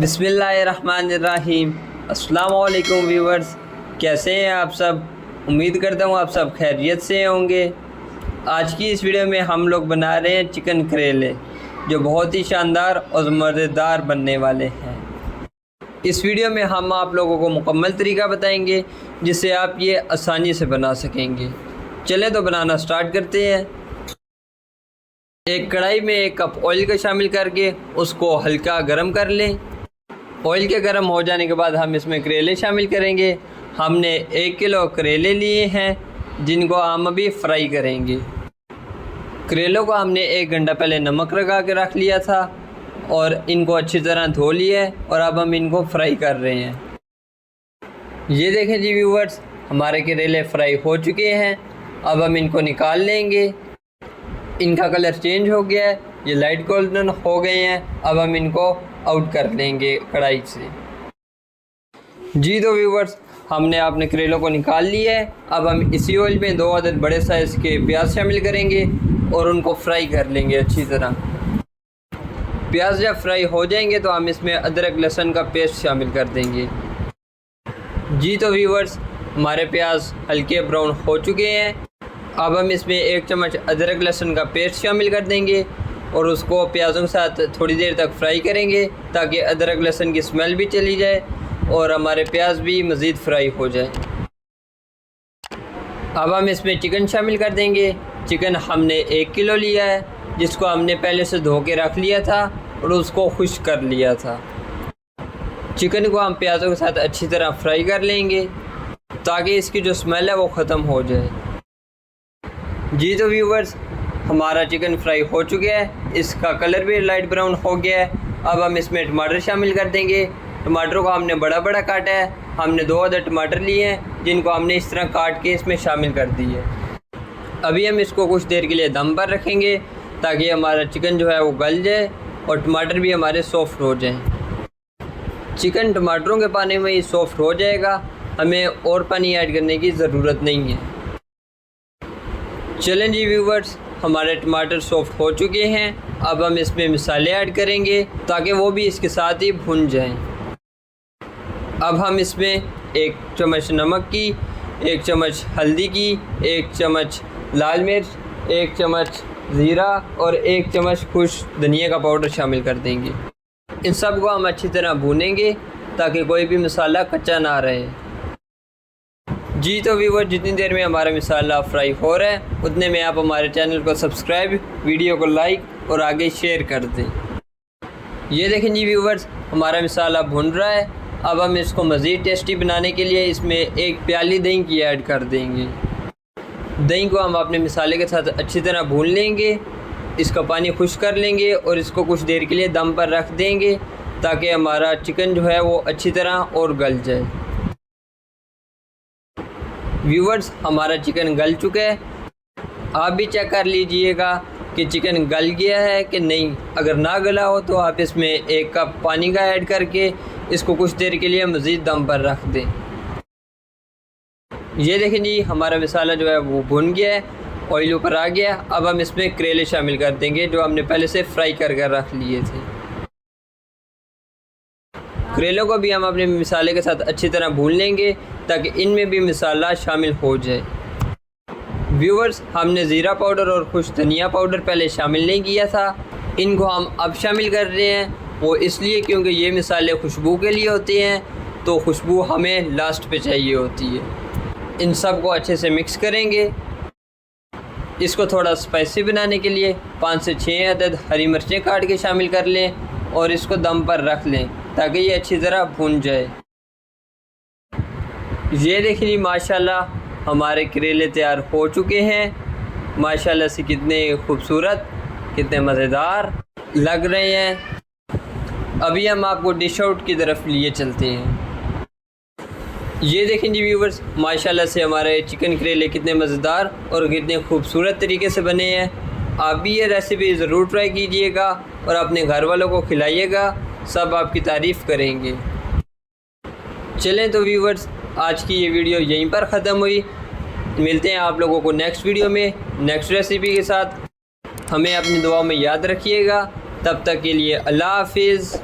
बिस्मिल्लाहिर्रहमानिर्रहीम। अस्सलाम वालेकुम व्यूवर्स, कैसे हैं आप सब। उम्मीद करता हूँ आप सब खैरियत से होंगे। आज की इस वीडियो में हम लोग बना रहे हैं चिकन करेले, जो बहुत ही शानदार और मज़ेदार बनने वाले हैं। इस वीडियो में हम आप लोगों को मुकम्मल तरीका बताएंगे जिससे आप ये आसानी से बना सकेंगे। चलें तो बनाना स्टार्ट करते हैं। एक कढ़ाई में 1 कप ऑयल का शामिल करके उसको हल्का गर्म कर लें। ऑयल के गर्म हो जाने के बाद हम इसमें करेले शामिल करेंगे। हमने 1 किलो करेले लिए हैं जिनको हम अभी फ्राई करेंगे। करेलों को हमने 1 घंटा पहले नमक लगा के रख लिया था और इनको अच्छी तरह धो लिया है और अब हम इनको फ्राई कर रहे हैं। ये देखें जी व्यूवर्स, हमारे करेले फ्राई हो चुके हैं। अब हम इनको निकाल लेंगे। इनका कलर चेंज हो गया है, ये लाइट गोल्डन हो गए हैं। अब हम इनको आउट कर लेंगे कढ़ाई से। जी तो व्यूवर्स, हमने अपने करेलों को निकाल लिया है। अब हम इसी ऑयल में 2 अदद बड़े साइज़ के प्याज शामिल करेंगे और उनको फ्राई कर लेंगे अच्छी तरह। प्याज जब फ्राई हो जाएंगे तो हम इसमें अदरक लहसुन का पेस्ट शामिल कर देंगे। जी तो व्यूवर्स, हमारे प्याज हल्के ब्राउन हो चुके हैं। अब हम इसमें 1 चम्मच अदरक लहसुन का पेस्ट शामिल कर देंगे और उसको प्याज़ों के साथ थोड़ी देर तक फ्राई करेंगे ताकि अदरक लहसुन की स्मेल भी चली जाए और हमारे प्याज भी मज़ीद फ्राई हो जाए। अब हम इसमें चिकन शामिल कर देंगे। चिकन हमने 1 किलो लिया है जिसको हमने पहले से धो के रख लिया था और उसको खुश्क कर लिया था। चिकन को हम प्याज़ों के साथ अच्छी तरह फ्राई कर लेंगे ताकि इसकी जो स्मेल है वो ख़त्म हो जाए। जी तो व्यूवर्स, हमारा चिकन फ्राई हो चुका है, इसका कलर भी लाइट ब्राउन हो गया है। अब हम इसमें टमाटर शामिल कर देंगे। टमाटरों को हमने बड़ा बड़ा काटा है। हमने 2 अदद टमाटर लिए हैं जिनको हमने इस तरह काट के इसमें शामिल कर दी है। अभी हम इसको कुछ देर के लिए दम पर रखेंगे ताकि हमारा चिकन जो है वो गल जाए और टमाटर भी हमारे सॉफ्ट हो जाएं। चिकन टमाटरों के पानी में ही सॉफ्ट हो जाएगा, हमें और पानी ऐड करने की ज़रूरत नहीं है। चलें जी व्यूवर्स, हमारे टमाटर सॉफ्ट हो चुके हैं। अब हम इसमें मसाले ऐड करेंगे ताकि वो भी इसके साथ ही भुन जाएं। अब हम इसमें 1 चम्मच नमक की, 1 चम्मच हल्दी की, 1 चम्मच लाल मिर्च, 1 चम्मच ज़ीरा और 1 चम्मच खुश्क धनिया का पाउडर शामिल कर देंगे। इन सब को हम अच्छी तरह भूनेंगे ताकि कोई भी मसाला कच्चा ना रहे। जी तो व्यूवर, जितनी देर में हमारा मसाला फ्राई हो रहा है उतने में आप हमारे चैनल को सब्सक्राइब, वीडियो को लाइक और आगे शेयर कर दें। ये देखें जी व्यूवर्स, हमारा मसाला भुन रहा है। अब हम इसको मज़ीद टेस्टी बनाने के लिए इसमें 1 प्याली दही की ऐड कर देंगे। दही को हम अपने मसाले के साथ अच्छी तरह भून लेंगे, इसका पानी खुश्क कर लेंगे और इसको कुछ देर के लिए दम पर रख देंगे ताकि हमारा चिकन जो है वो अच्छी तरह और गल जाए। व्यूवर्स, हमारा चिकन गल चुका है। आप भी चेक कर लीजिएगा कि चिकन गल गया है कि नहीं। अगर ना गला हो तो आप इसमें 1 कप पानी का ऐड करके इसको कुछ देर के लिए मज़ीद दम पर रख दें। ये देखें जी, हमारा मसाला जो है वो भुन गया है, ऑयल ऊपर आ गया। अब हम इसमें करेले शामिल कर देंगे जो हमने पहले से फ्राई कर रख लिए थे। करेलों को भी हम अपने मसाले के साथ अच्छी तरह भून लेंगे ताकि इनमें भी मसाला शामिल हो जाए। व्यूवर्स, हमने ज़ीरा पाउडर और खुश्क धनिया पाउडर पहले शामिल नहीं किया था, इनको हम अब शामिल कर रहे हैं। वो इसलिए क्योंकि ये मसाले खुशबू के लिए होते हैं, तो खुशबू हमें लास्ट पे चाहिए होती है। इन सब को अच्छे से मिक्स करेंगे। इसको थोड़ा स्पाइसी बनाने के लिए 5 से 6 अदद हरी मिर्चें काट के शामिल कर लें और इसको दम पर रख लें ताकि ये अच्छी तरह भुन जाए। ये देखिए माशाल्लाह, हमारे करेले तैयार हो चुके हैं। माशाल्लाह से कितने खूबसूरत, कितने मज़ेदार लग रहे हैं। अभी हम आपको डिश आउट की तरफ लिए चलते हैं। ये देखें जी व्यूवर्स, माशाल्लाह से हमारे चिकन करेले कितने मज़ेदार और कितने खूबसूरत तरीके से बने हैं। आप भी ये रेसिपी ज़रूर ट्राई कीजिएगा और अपने घर वालों को खिलाइएगा, सब आपकी तारीफ़ करेंगे। चलें तो व्यूवर्स, आज की ये वीडियो यहीं पर ख़त्म हुई। मिलते हैं आप लोगों को नेक्स्ट वीडियो में नेक्स्ट रेसिपी के साथ। हमें अपनी दुआओं में याद रखिएगा। तब तक के लिए अल्लाह हाफिज़।